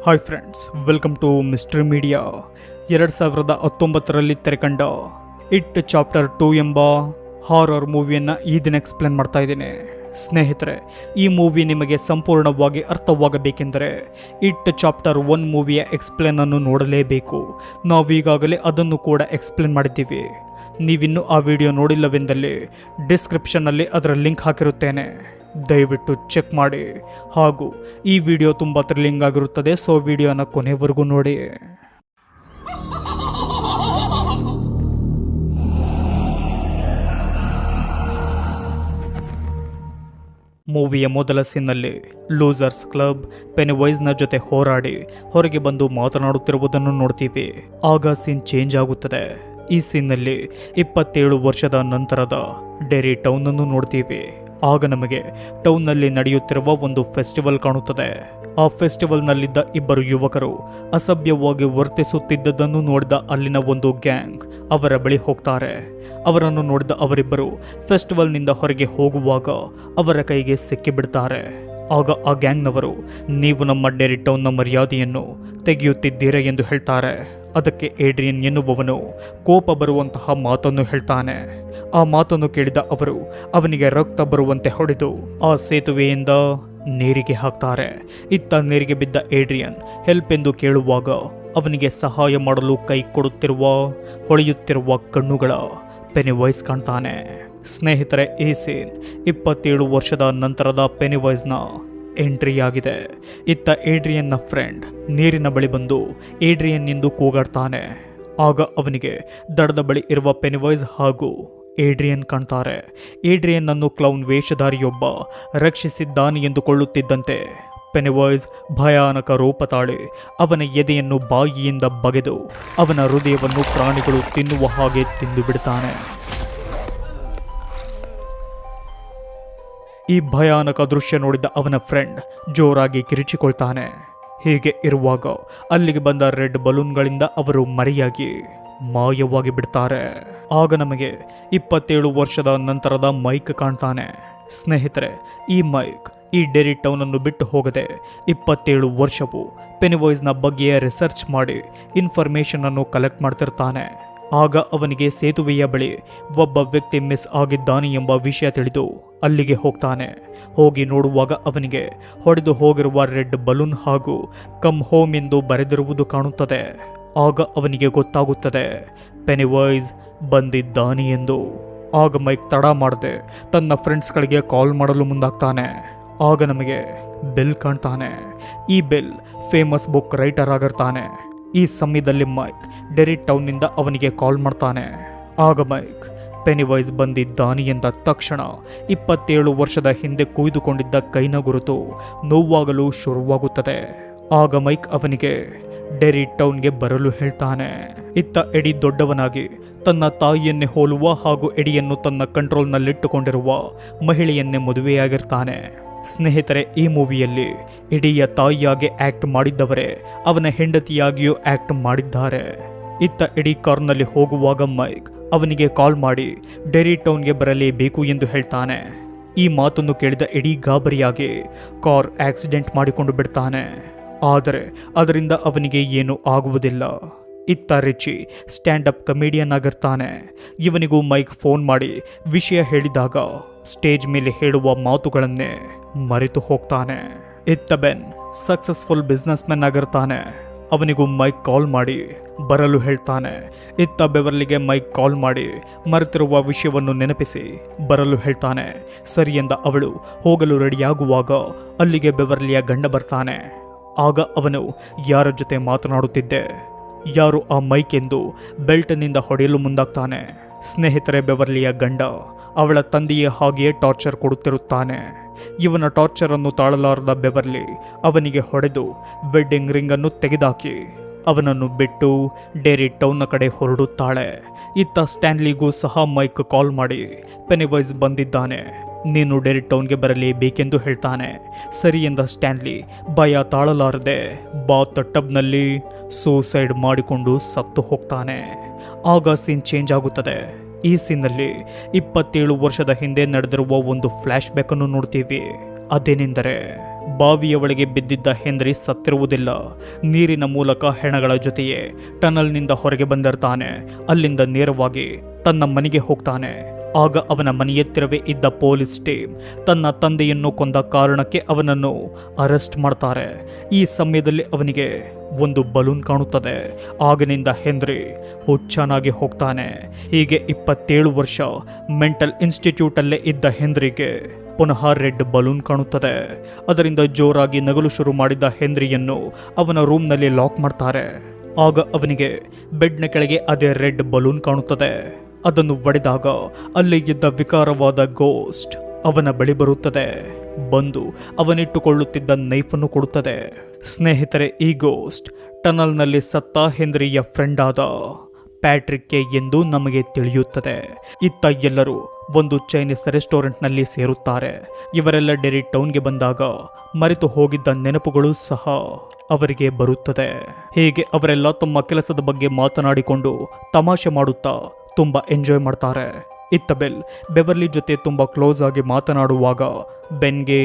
Hi friends, welcome to mystery media. 2019ರಲ್ಲಿ ತೆರೆಕಂಡ it chapter 2 ಎಂಬ ಹಾರರ್ ಮೂವಿಯನ್ನು ಈ ದಿನ ಎಕ್ಸ್ಪ್ಲೇನ್ ಮಾಡ್ತಾ ಇದ್ದೀನಿ. ಸ್ನೇಹಿತರೆ, ಈ ಮೂವಿ ನಿಮಗೆ ಸಂಪೂರ್ಣವಾಗಿ ಅರ್ಥವಾಗಬೇಕೆಂದರೆ ಇಟ್ ಚಾಪ್ಟರ್ 1 ಮೂವಿಯ ಎಕ್ಸ್ಪ್ಲೇನನ್ನು ನೋಡಲೇಬೇಕು. ನಾವೀಗಾಗಲೇ ಅದನ್ನು ಕೂಡ ಎಕ್ಸ್ಪ್ಲೇನ್ ಮಾಡಿದ್ದೀವಿ. ನೀವಿನ್ನೂ ಆ ವಿಡಿಯೋ ನೋಡಿಲ್ಲವೆಂದಲ್ಲಿ ಡಿಸ್ಕ್ರಿಪ್ಷನ್ನಲ್ಲಿ ಅದರ ಲಿಂಕ್ ಹಾಕಿರುತ್ತೇನೆ, ದಯವಿಟ್ಟು ಚೆಕ್ ಮಾಡಿ. ಹಾಗೂ ಈ ವಿಡಿಯೋ ತುಂಬ ಥ್ರಿಲ್ಲಿಂಗ್ ಆಗಿರುತ್ತದೆ, ಸೊ ವಿಡಿಯೋನ ಕೊನೆವರೆಗೂ ನೋಡಿ. ಮೂವಿಯ ಮೊದಲ ಸೀನ್ನಲ್ಲಿ ಲೂಸರ್ಸ್ ಕ್ಲಬ್ ಪೆನಿವೈಸ್ನ ಜೊತೆ ಹೋರಾಡಿ ಹೊರಗೆ ಬಂದು ಮಾತನಾಡುತ್ತಿರುವುದನ್ನು ನೋಡ್ತೀವಿ. ಆಗ ಸೀನ್ ಚೇಂಜ್ ಆಗುತ್ತದೆ. ಈ ಸೀನ್ನಲ್ಲಿ 27 ವರ್ಷದ ನಂತರದ ಡೆರಿ ಟೌನ್ ಅನ್ನು ನೋಡ್ತೀವಿ. ಆಗ ನಮಗೆ ಟೌನ್ನಲ್ಲಿ ನಡೆಯುತ್ತಿರುವ ಒಂದು ಫೆಸ್ಟಿವಲ್ ಕಾಣುತ್ತದೆ. ಆ ಫೆಸ್ಟಿವಲ್ನಲ್ಲಿದ್ದ ಇಬ್ಬರು ಯುವಕರು ಅಸಭ್ಯವಾಗಿ ವರ್ತಿಸುತ್ತಿದ್ದದನ್ನು ನೋಡಿದ ಅಲ್ಲಿನ ಒಂದು ಗ್ಯಾಂಗ್ ಅವರ ಬಳಿ ಹೋಗ್ತಾರೆ. ಅವರನ್ನು ನೋಡಿದ ಅವರಿಬ್ಬರು ಫೆಸ್ಟಿವಲ್ನಿಂದ ಹೊರಗೆ ಹೋಗುವಾಗ ಅವರ ಕೈಗೆ ಸಿಕ್ಕಿಬಿಡ್ತಾರೆ. ಆಗ ಆ ಗ್ಯಾಂಗ್ನವರು, ನೀವು ನಮ್ಮ ಡೆರಿ ಟೌನ್ನ ಮರ್ಯಾದೆಯನ್ನು ತೆಗೆಯುತ್ತಿದ್ದೀರಾ ಎಂದು ಹೇಳ್ತಾರೆ. ಅದಕ್ಕೆ ಏಡ್ರಿಯನ್ ಎನ್ನುವವನು ಕೋಪ ಬರುವಂತಹ ಮಾತನ್ನು ಹೇಳ್ತಾನೆ. ಆ ಮಾತನ್ನು ಕೇಳಿದ ಅವರು ಅವನಿಗೆ ರಕ್ತ ಬರುವಂತೆ ಹೊಡೆದು ಆ ಸೇತುವೆಯಿಂದ ನೀರಿಗೆ ಹಾಕ್ತಾರೆ. ಇತ್ತ ನೀರಿಗೆ ಬಿದ್ದ ಏಡ್ರಿಯನ್ ಹೆಲ್ಪ್ ಎಂದು ಕೇಳುವಾಗ ಅವನಿಗೆ ಸಹಾಯ ಮಾಡಲು ಕೈ ಕೊಡುತ್ತಿರುವ ಹೊಳೆಯುತ್ತಿರುವ ಕಣ್ಣುಗಳ ಪೆನಿವೈಸ್ ಕಾಣ್ತಾನೆ. ಸ್ನೇಹಿತರೆ, ಈ ಸೀನ್ 27 ವರ್ಷದ ನಂತರದ ಪೆನಿವೈಸ್ನ ಎಂಟ್ರಿ ಆಗಿದೆ. ಇತ್ತ ಏಡ್ರಿಯನ್ನ ಫ್ರೆಂಡ್ ನೀರಿನ ಬಳಿ ಬಂದು ಏಡ್ರಿಯನ್ ಎಂದು ಕೂಗಾಡ್ತಾನೆ. ಆಗ ಅವನಿಗೆ ದಡದ ಬಳಿ ಇರುವ ಪೆನಿವೈಸ್ ಹಾಗೂ ಏಡ್ರಿಯನ್ ಕಾಣ್ತಾರೆ. ಏಡ್ರಿಯನ್ ಅನ್ನು ಕ್ಲೌನ್ ವೇಷಧಾರಿಯೊಬ್ಬ ರಕ್ಷಿಸಿದ್ದಾನೆ ಎಂದುಕೊಳ್ಳುತ್ತಿದ್ದಂತೆ ಪೆನಿವೈಸ್ ಭಯಾನಕ ರೂಪ ತಾಳಿ ಅವನ ಎದೆಯನ್ನು ಬಾಯಿಯಿಂದ ಬಗೆದು ಅವನ ಹೃದಯವನ್ನು ಪ್ರಾಣಿಗಳು ತಿನ್ನುವ ಹಾಗೆ ತಿಂದು ಬಿಡ್ತಾನೆ. ಈ ಭಯಾನಕ ದೃಶ್ಯ ನೋಡಿದ ಅವನ ಫ್ರೆಂಡ್ ಜೋರಾಗಿ ಕಿರಿಚಿಕೊಳ್ತಾನೆ. ಹೀಗೆ ಇರುವಾಗ ಅಲ್ಲಿಗೆ ಬಂದ ರೆಡ್ ಬಲೂನ್ಗಳಿಂದ ಅವರು ಮರೆಯಾಗಿ ಮಾಯವಾಗಿ ಬಿಡ್ತಾರೆ. ಆಗ ನಮಗೆ 27 ವರ್ಷದ ನಂತರದ ಮೈಕ್ ಕಾಣ್ತಾನೆ. ಸ್ನೇಹಿತರೆ, ಈ ಮೈಕ್ ಈ ಡೆರಿ ಟೌನ್ ಅನ್ನು ಬಿಟ್ಟು ಹೋಗದೆ 27 ವರ್ಷವು ಪೆನಿವೈಸ್ನ ಬಗ್ಗೆ ರಿಸರ್ಚ್ ಮಾಡಿ ಇನ್ಫಾರ್ಮೇಶನ್ ಅನ್ನು ಕಲೆಕ್ಟ್ ಮಾಡ್ತಿರ್ತಾನೆ. ಆಗ ಅವನಿಗೆ ಸೇತುವೆಯ ಬಳಿ ಒಬ್ಬ ವ್ಯಕ್ತಿ ಮಿಸ್ ಆಗಿದ್ದಾನೆ ಎಂಬ ವಿಷಯ ತಿಳಿದು ಅಲ್ಲಿಗೆ ಹೋಗ್ತಾನೆ. ಹೋಗಿ ನೋಡುವಾಗ ಅವನಿಗೆ ಹೊಡೆದು ಹೋಗಿರುವ ರೆಡ್ ಬಲೂನ್ ಹಾಗೂ ಕಮ್ ಹೋಮ್ ಎಂದು ಬರೆದಿರುವುದು ಕಾಣುತ್ತದೆ. ಆಗ ಅವನಿಗೆ ಗೊತ್ತಾಗುತ್ತದೆ ಪೆನಿವೈಸ್ ಬಂದಿದ್ದಾನೆ ಎಂದು. ಆಗ ಮೈಕ್ ತಡ ಮಾಡದೆ ತನ್ನ ಫ್ರೆಂಡ್ಸ್ಗಳಿಗೆ ಕಾಲ್ ಮಾಡಲು ಮುಂದಾಗ್ತಾನೆ. ಆಗ ನಮಗೆ ಬೆಲ್ ಕಾಣ್ತಾನೆ. ಈ ಬೆಲ್ ಫೇಮಸ್ ಬುಕ್ ರೈಟರ್ ಆಗಿರ್ತಾನೆ. ಈ ಸಮಯದಲ್ಲಿ ಮೈಕ್ ಡೆರಿ ಟೌನ್ನಿಂದ ಅವನಿಗೆ ಕಾಲ್ ಮಾಡ್ತಾನೆ. ಆಗ ಮೈಕ್ ಪೆನಿವೈಸ್ ಬಂದಿದ್ದಾನೆ ಎಂದ ತಕ್ಷಣ 27 ವರ್ಷದ ಹಿಂದೆ ಕುಯ್ದುಕೊಂಡಿದ್ದ ಕೈನ ಗುರುತು ನೋವಾಗಲು ಶುರುವಾಗುತ್ತದೆ. ಆಗ ಮೈಕ್ ಅವನಿಗೆ ಡೆರಿ ಟೌನ್ಗೆ ಬರಲು ಹೇಳ್ತಾನೆ. ಇತ್ತ ಎಡಿ ದೊಡ್ಡವನಾಗಿ ತನ್ನ ತಾಯಿಯನ್ನೇ ಹೋಲುವ ಹಾಗೂ ಎಡಿಯನ್ನು ತನ್ನ ಕಂಟ್ರೋಲ್ನಲ್ಲಿಟ್ಟುಕೊಂಡಿರುವ ಮಹಿಳೆಯನ್ನೇ ಮದುವೆಯಾಗಿರ್ತಾನೆ. ಸ್ನೇಹಿತರೆ, ಈ ಮೂವಿಯಲ್ಲಿ ಎಡಿಯ ತಾಯಿಯಾಗಿ ಆಕ್ಟ್ ಮಾಡಿದ್ದವರೇ ಅವನ ಹೆಂಡತಿಯಾಗಿಯೂ ಆಕ್ಟ್ ಮಾಡಿದ್ದಾರೆ. ಇತ್ತ ಎಡಿ ಕಾರ್ನಲ್ಲಿ ಹೋಗುವಾಗ ಮೈಕ್ ಅವನಿಗೆ ಕಾಲ್ ಮಾಡಿ ಡೆರಿ ಟೌನ್ಗೆ ಬರಲೇಬೇಕು ಎಂದು ಹೇಳ್ತಾನೆ. ಈ ಮಾತನ್ನು ಕೇಳಿದ ಎಡಿ ಗಾಬರಿಯಾಗಿ ಕಾರ್ ಆಕ್ಸಿಡೆಂಟ್ ಮಾಡಿಕೊಂಡು ಬಿಡ್ತಾನೆ. ಆದರೆ ಅದರಿಂದ ಅವನಿಗೆ ಏನೂ ಆಗುವುದಿಲ್ಲ. ಇತ್ತ ರಿಚಿ ಸ್ಟ್ಯಾಂಡ್ ಅಪ್ ಕಮಿಡಿಯನ್ ಆಗಿರ್ತಾನೆ. ಇವನಿಗೂ ಮೈಕ್ ಫೋನ್ ಮಾಡಿ ವಿಷಯ ಹೇಳಿದಾಗ ಸ್ಟೇಜ್ ಮೇಲೆ ಹೇಳುವ ಮಾತುಗಳನ್ನೇ ಮರೆತು ಹೋಗ್ತಾನೆ. ಇತ್ತ ಬೆನ್ ಸಕ್ಸಸ್ಫುಲ್ ಬಿಸ್ನೆಸ್ ಮ್ಯಾನ್ ಆಗಿರ್ತಾನೆ. ಅವನಿಗೂ ಮೈಕ್ ಕಾಲ್ ಮಾಡಿ ಬರಲು ಹೇಳ್ತಾನೆ. ಇತ್ತ ಬೆವರ್ಲಿಗೆ ಮೈಕ್ ಕಾಲ್ ಮಾಡಿ ಮರೆತಿರುವ ವಿಷಯವನ್ನು ನೆನಪಿಸಿ ಬರಲು ಹೇಳ್ತಾನೆ. ಸರಿ ಎಂದ ಅವಳು ಹೋಗಲು ರೆಡಿಯಾಗುವಾಗ ಅಲ್ಲಿಗೆ ಬೆವರ್ಲಿಯ ಗಂಡ ಬರ್ತಾನೆ. ಆಗ ಅವನು ಯಾರ ಜೊತೆ ಮಾತನಾಡುತ್ತಿದ್ದೆ, ಯಾರು ಆ ಮೈಕ್ ಎಂದು ಬೆಲ್ಟ್ನಿಂದ ಹೊಡೆಯಲು ಮುಂದಾಗ್ತಾನೆ. ಸ್ನೇಹಿತರೆ, ಬೆವರ್ಲಿಯ ಗಂಡ ಅವಳ ತಂದೆಯೇ ಹಾಗೆಯೇ ಟಾರ್ಚರ್ ಕೊಡುತ್ತಿರುತ್ತಾನೆ. ಇವನ ಟಾರ್ಚರ್ ಅನ್ನು ತಾಳಲಾರದ ಬೆವರ್ಲಿ ಅವನಿಗೆ ಹೊಡೆದು ವೆಡ್ಡಿಂಗ್ ರಿಂಗ್ ಅನ್ನು ತೆಗೆದಾಕಿ ಅವನನ್ನು ಬಿಟ್ಟು ಡೆರಿ ಟೌನ್ನ ಕಡೆ ಹೊರಡುತ್ತಾಳೆ. ಇತ್ತ ಸ್ಟ್ಯಾನ್ಲಿಗೂ ಸಹ ಮೈಕ್ ಕಾಲ್ ಮಾಡಿ ಪೆನಿವೈಸ್ ಬಂದಿದ್ದಾನೆ, ನೀನು ಡೆರಿ ಟೌನ್ಗೆ ಬರಲೇಬೇಕೆಂದು ಹೇಳ್ತಾನೆ. ಸರಿ ಎಂದ ಸ್ಟ್ಯಾನ್ಲಿ ಭಯ ತಾಳಲಾರದೆ ಬಾತ್ ಟಬ್ನಲ್ಲಿ ಸೂಸೈಡ್ ಮಾಡಿಕೊಂಡು ಸತ್ತು ಹೋಗ್ತಾನೆ. ಆಗ ಸೀನ್ ಚೇಂಜ್ ಆಗುತ್ತದೆ. ಈ ಸೀನ್ನಲ್ಲಿ 27 ವರ್ಷದ ಹಿಂದೆ ನಡೆದಿರುವ ಒಂದು ಫ್ಲ್ಯಾಶ್ ಬ್ಯಾಕ್ ಅನ್ನು ನೋಡ್ತೀವಿ. ಅದೇನೆಂದರೆ ಬಾವಿಯ ಒಳಗೆ ಬಿದ್ದಿದ್ದ ಹೆನ್ರಿ ಸತ್ತಿರುವುದಿಲ್ಲ. ನೀರಿನ ಮೂಲಕ ಹೆಣಗಳ ಜೊತೆಯೇ ಟನಲ್ನಿಂದ ಹೊರಗೆ ಬಂದಿರ್ತಾನೆ. ಅಲ್ಲಿಂದ ನೇರವಾಗಿ ತನ್ನ ಮನೆಗೆ ಹೋಗ್ತಾನೆ. ಆಗ ಅವನ ಮನೆಯತ್ತಿರವೇ ಇದ್ದ ಪೊಲೀಸ್ ಟೀಮ್ ತನ್ನ ತಂದೆಯನ್ನು ಕೊಂದ ಕಾರಣಕ್ಕೆ ಅವನನ್ನು ಅರೆಸ್ಟ್ ಮಾಡ್ತಾರೆ. ಈ ಸಮಯದಲ್ಲಿ ಅವನಿಗೆ ಒಂದು ಬಲೂನ್ ಕಾಣುತ್ತದೆ. ಆಗಿನಿಂದ ಹೆನ್ರಿ ಹುಚ್ಚನಾಗಿ ಹೋಗ್ತಾನೆ. ಹೀಗೆ 27 ವರ್ಷ ಮೆಂಟಲ್ ಇನ್ಸ್ಟಿಟ್ಯೂಟಲ್ಲೇ ಇದ್ದ ಹೆನ್ರಿಗೆ ಪುನಃ ರೆಡ್ ಬಲೂನ್ ಕಾಣುತ್ತದೆ. ಅದರಿಂದ ಜೋರಾಗಿ ನಗಲು ಶುರು ಮಾಡಿದ್ದ ಹೆನ್ರಿಯನ್ನು ಅವನ ರೂಮ್ನಲ್ಲಿ ಲಾಕ್ ಮಾಡ್ತಾರೆ. ಆಗ ಅವನಿಗೆ ಬೆಡ್ನ ಕೆಳಗೆ ಅದೇ ರೆಡ್ ಬಲೂನ್ ಕಾಣುತ್ತದೆ. ಅದನ್ನು ಒಡೆದಾಗ ಅಲ್ಲಿ ಇದ್ದ ವಿಕಾರವಾದ ಗೋಸ್ಟ್ ಅವನ ಬಳಿ ಬರುತ್ತದೆ. ಬಂದು ಅವನಿಟ್ಟುಕೊಳ್ಳುತ್ತಿದ್ದ ನೈಫನ್ನು ಕೊಡುತ್ತದೆ. ಸ್ನೇಹಿತರೆ, ಈ ಗೋಸ್ಟ್ ಟನಲ್ನಲ್ಲಿ ಸತ್ತ ಹೆನ್ರಿಯ ಫ್ರೆಂಡ್ ಆದ ಪ್ಯಾಟ್ರಿಕ್ಗೆ ಎಂದು ನಮಗೆ ತಿಳಿಯುತ್ತದೆ. ಇತ್ತ ಎಲ್ಲರೂ ಒಂದು ಚೈನೀಸ್ ರೆಸ್ಟೋರೆಂಟ್ನಲ್ಲಿ ಸೇರುತ್ತಾರೆ. ಇವರೆಲ್ಲ ಡೆರಿ ಟೌನ್ಗೆ ಬಂದಾಗ ಮರೆತು ಹೋಗಿದ್ದ ನೆನಪುಗಳು ಸಹ ಅವರಿಗೆ ಬರುತ್ತದೆ. ಹೀಗೆ ಅವರೆಲ್ಲ ತಮ್ಮ ಕೆಲಸದ ಬಗ್ಗೆ ಮಾತನಾಡಿಕೊಂಡು ತಮಾಷೆ ಮಾಡುತ್ತಾ ತುಂಬಾ ಎಂಜಾಯ್ ಮಾಡ್ತಾರೆ. ಇತ್ತ ಬೆವರ್ಲಿ ಜೊತೆ ತುಂಬಾ ಕ್ಲೋಸ್ ಆಗಿ ಮಾತನಾಡುವಾಗ ಬೆನ್ಗೆ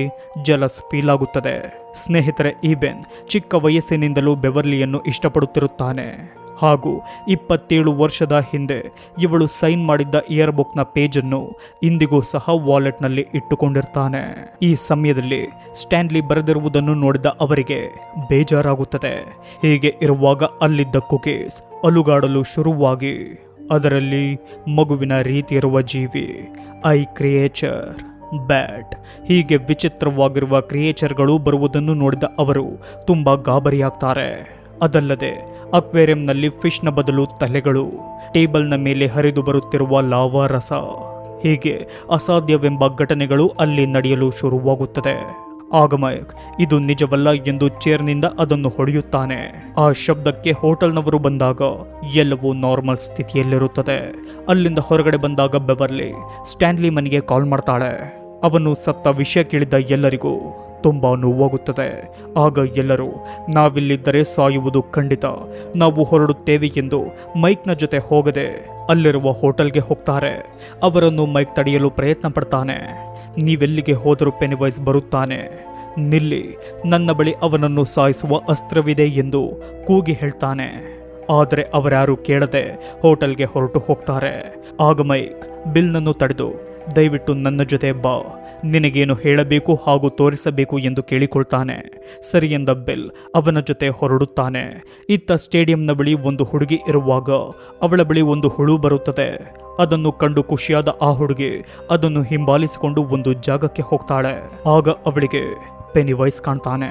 ಜಲಸ್ ಫೀಲ್ ಆಗುತ್ತದೆ. ಸ್ನೇಹಿತರೆ, ಈ ಬೆನ್ ಚಿಕ್ಕ ವಯಸ್ಸಿನಿಂದಲೂ ಬೆವರ್ಲಿಯನ್ನು ಇಷ್ಟಪಡುತ್ತಿರುತ್ತಾನೆ. ಹಾಗೂ 27 ವರ್ಷದ ಹಿಂದೆ ಇವಳು ಸೈನ್ ಮಾಡಿದ್ದ ಇಯರ್ ಬುಕ್ನ ಪೇಜನ್ನು ಇಂದಿಗೂ ಸಹ ವಾಲೆಟ್ನಲ್ಲಿ ಇಟ್ಟುಕೊಂಡಿರ್ತಾನೆ. ಈ ಸಮಯದಲ್ಲಿ ಸ್ಟ್ಯಾನ್ಲಿ ಬರೆದಿರುವುದನ್ನು ನೋಡಿದ ಅವರಿಗೆ ಬೇಜಾರಾಗುತ್ತದೆ. ಹೀಗೆ ಇರುವಾಗ ಅಲ್ಲಿದ್ದ ಕುಕೀಸ್ ಅಲುಗಾಡಲು ಶುರುವಾಗಿ ಅದರಲ್ಲಿ ಮಗುವಿನ ರೀತಿ ಇರುವ ಜೀವಿ, ಐ ಕ್ರಿಯೇಚರ್, ಬ್ಯಾಟ್, ಹೀಗೆ ವಿಚಿತ್ರವಾಗಿರುವ ಕ್ರಿಯೇಚರ್ಗಳು ಬರುವುದನ್ನು ನೋಡಿದ ಅವರು ತುಂಬ ಗಾಬರಿಯಾಗ್ತಾರೆ. ಅದಲ್ಲದೆ ಅಕ್ವೇರಿಯಂನಲ್ಲಿ ಫಿಶ್ನ ಬದಲು ತಲೆಗಳು, ಟೇಬಲ್ನ ಮೇಲೆ ಹರಿದು ಬರುತ್ತಿರುವ ಲಾವಾ ರಸ, ಹೀಗೆ ಅಸಾಧ್ಯವೆಂಬ ಘಟನೆಗಳು ಅಲ್ಲಿ ನಡೆಯಲು ಶುರುವಾಗುತ್ತದೆ. ಆಗ ಮೈಕ್ ಇದು ನಿಜವಲ್ಲ ಎಂದು ಚೇರ್ನಿಂದ ಅದನ್ನು ಹೊಡೆಯುತ್ತಾನೆ. ಆ ಶಬ್ದಕ್ಕೆ ಹೋಟೆಲ್ನವರು ಬಂದಾಗ ಎಲ್ಲವೂ ನಾರ್ಮಲ್ ಸ್ಥಿತಿಯಲ್ಲಿರುತ್ತದೆ. ಅಲ್ಲಿಂದ ಹೊರಗಡೆ ಬಂದಾಗ ಬೆವರ್ಲಿ ಸ್ಟ್ಯಾನ್ಲಿ ಮನೆಗೆ ಕಾಲ್ ಮಾಡ್ತಾಳೆ. ಅವನು ಸತ್ತ ವಿಷಯ ಕೇಳಿದ ಎಲ್ಲರಿಗೂ ತುಂಬಾ ನೋವಾಗುತ್ತದೆ. ಆಗ ಎಲ್ಲರೂ ನಾವಿಲ್ಲಿದ್ದರೆ ಸಾಯುವುದು ಖಂಡಿತ, ನಾವು ಹೊರಡುತ್ತೇವೆ ಎಂದು ಮೈಕ್ನ ಜೊತೆ ಹೋಗದೆ ಅಲ್ಲಿರುವ ಹೋಟೆಲ್ಗೆ ಹೋಗ್ತಾರೆ. ಅವರನ್ನು ಮೈಕ್ ತಡೆಯಲು ಪ್ರಯತ್ನ ಪಡ್ತಾನೆ. ನೀವೆಲ್ಲಿಗೆ ಹೋದರೂ ಪೆನಿವೈಸ್ ಬರುತ್ತಾನೆ, ನಿಲ್ಲಿ, ನನ್ನ ಬಳಿ ಅವನನ್ನು ಸಾಯಿಸುವ ಅಸ್ತ್ರವಿದೆ ಎಂದು ಕೂಗಿ ಹೇಳ್ತಾನೆ. ಆದರೆ ಅವರ್ಯಾರು ಕೇಳದೆ ಹೋಟೆಲ್ಗೆ ಹೊರಟು ಹೋಗ್ತಾರೆ. ಆಗ ಮೈಕ್ ಬಿಲ್ನನ್ನು ತಡೆದು ದಯವಿಟ್ಟು ನನ್ನ ಜೊತೆ ಬಾ, ನಿನಗೇನು ಹೇಳಬೇಕು ಹಾಗೂ ತೋರಿಸಬೇಕು ಎಂದು ಕೇಳಿಕೊಳ್ತಾನೆ. ಸರಿ ಎಂದ ಬಿಲ್ ಅವನ ಜೊತೆ ಹೊರಡುತ್ತಾನೆ. ಇತ್ತ ಸ್ಟೇಡಿಯಂನ ಬಳಿ ಒಂದು ಹುಡುಗಿ ಇರುವಾಗ ಅವಳ ಬಳಿ ಒಂದು ಹುಳು ಬರುತ್ತದೆ. ಅದನ್ನು ಕಂಡು ಖುಷಿಯಾದ ಆ ಹುಡುಗಿ ಅದನ್ನು ಹಿಂಬಾಲಿಸಿಕೊಂಡು ಒಂದು ಜಾಗಕ್ಕೆ ಹೋಗ್ತಾಳೆ. ಆಗ ಅವಳಿಗೆ ಪೆನಿವೈಸ್ ಕಾಣ್ತಾನೆ.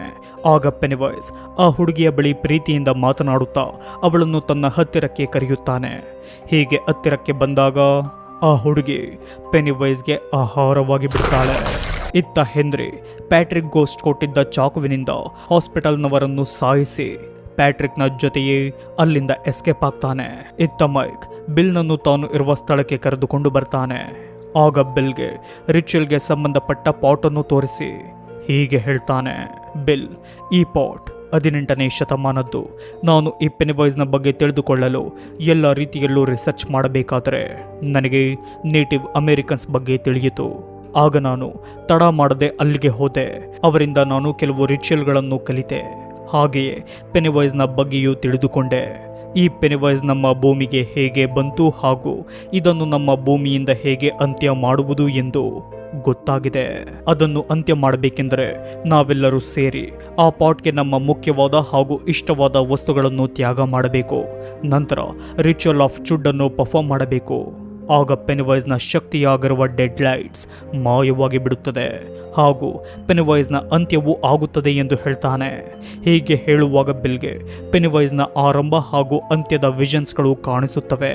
ಆಗ ಪೆನಿವೈಸ್ ಆ ಹುಡುಗಿಯ ಬಳಿ ಪ್ರೀತಿಯಿಂದ ಮಾತನಾಡುತ್ತಾ ಅವಳನ್ನು ತನ್ನ ಹತ್ತಿರಕ್ಕೆ ಕರೆಯುತ್ತಾನೆ. ಹೀಗೆ ಹತ್ತಿರಕ್ಕೆ ಬಂದಾಗ ಆ ಹುಡುಗಿ ಪೆನಿವೈಸ್ಗೆ ಆಹಾರವಾಗಿ ಬಿಡ್ತಾಳೆ. ಇತ್ತ ಹೆನ್ರಿ ಪ್ಯಾಟ್ರಿಕ್ ಗೋಸ್ಟ್ ಕೊಟ್ಟಿದ್ದ ಚಾಕುವಿನಿಂದ ಹಾಸ್ಪಿಟಲ್ನವರನ್ನು ಸಾಯಿಸಿ ಪ್ಯಾಟ್ರಿಕ್ನ ಜೊತೆಯೇ ಅಲ್ಲಿಂದ ಎಸ್ಕೇಪ್ ಆಗ್ತಾನೆ. ಇತ್ತ ಮೈಕ್ ಬಿಲ್ನನ್ನು ತಾನು ಇರುವ ಸ್ಥಳಕ್ಕೆ ಕರೆದುಕೊಂಡು ಬರ್ತಾನೆ. ಆಗ ಬಿಲ್ಗೆ ರಿಚುವಲ್ಗೆ ಸಂಬಂಧಪಟ್ಟ ಪಾಟನ್ನು ತೋರಿಸಿ ಹೀಗೆ ಹೇಳ್ತಾನೆ, ಬಿಲ್, ಈ ಪಾಟ್ 18ನೇ ಶತಮಾನದ್ದು. ನಾನು ಈ ಪೆನಿವೈಸ್ನ ಬಗ್ಗೆ ತಿಳಿದುಕೊಳ್ಳಲು ಎಲ್ಲ ರೀತಿಯಲ್ಲೂ ರಿಸರ್ಚ್ ಮಾಡಬೇಕಾದರೆ ನನಗೆ ನೇಟಿವ್ ಅಮೇರಿಕನ್ಸ್ ಬಗ್ಗೆ ತಿಳಿಯಿತು. ಆಗ ನಾನು ತಡ ಮಾಡದೆ ಅಲ್ಲಿಗೆ ಹೋದೆ. ಅವರಿಂದ ನಾನು ಕೆಲವು ರಿಚುವಲ್ಗಳನ್ನು ಕಲಿತೆ. ಹಾಗೆಯೇ ಪೆನಿವೈಸ್ನ ಬಗ್ಗೆಯೂ ತಿಳಿದುಕೊಂಡೆ. ಈ ಪೆನಿವೈಸ್ ನಮ್ಮ ಭೂಮಿಗೆ ಹೇಗೆ ಬಂತು ಹಾಗೂ ಇದನ್ನು ನಮ್ಮ ಭೂಮಿಯಿಂದ ಹೇಗೆ ಅಂತ್ಯ ಮಾಡುವುದು ಎಂದು ಗೊತ್ತಾಗಿದೆ. ಅದನ್ನು ಅಂತ್ಯ ಮಾಡಬೇಕೆಂದರೆ ನಾವೆಲ್ಲರೂ ಸೇರಿ ಆ ಪಾಟ್ಗೆ ನಮ್ಮ ಮುಖ್ಯವಾದ ಹಾಗೂ ಇಷ್ಟವಾದ ವಸ್ತುಗಳನ್ನು ತ್ಯಾಗ ಮಾಡಬೇಕು. ನಂತರ ರಿಚುವಲ್ ಆಫ್ ಚುಡ್ ಅನ್ನು ಪರ್ಫಾರ್ಮ್ ಮಾಡಬೇಕು. ಆಗ ಪೆನಿವೈಸ್ನ ಶಕ್ತಿಯಾಗಿರುವ ಡೆಡ್ ಲೈಟ್ಸ್ ಮಾಯವಾಗಿ ಬಿಡುತ್ತದೆ ಹಾಗೂ ಪೆನಿವೈಸ್ನ ಅಂತ್ಯವೂ ಆಗುತ್ತದೆ ಎಂದು ಹೇಳ್ತಾನೆ. ಹೀಗೆ ಹೇಳುವಾಗ ಬಿಲ್ಗೆ ಪೆನಿವೈಸ್ನ ಆರಂಭ ಹಾಗೂ ಅಂತ್ಯದ ವಿಷನ್ಸ್ಗಳು ಕಾಣಿಸುತ್ತವೆ.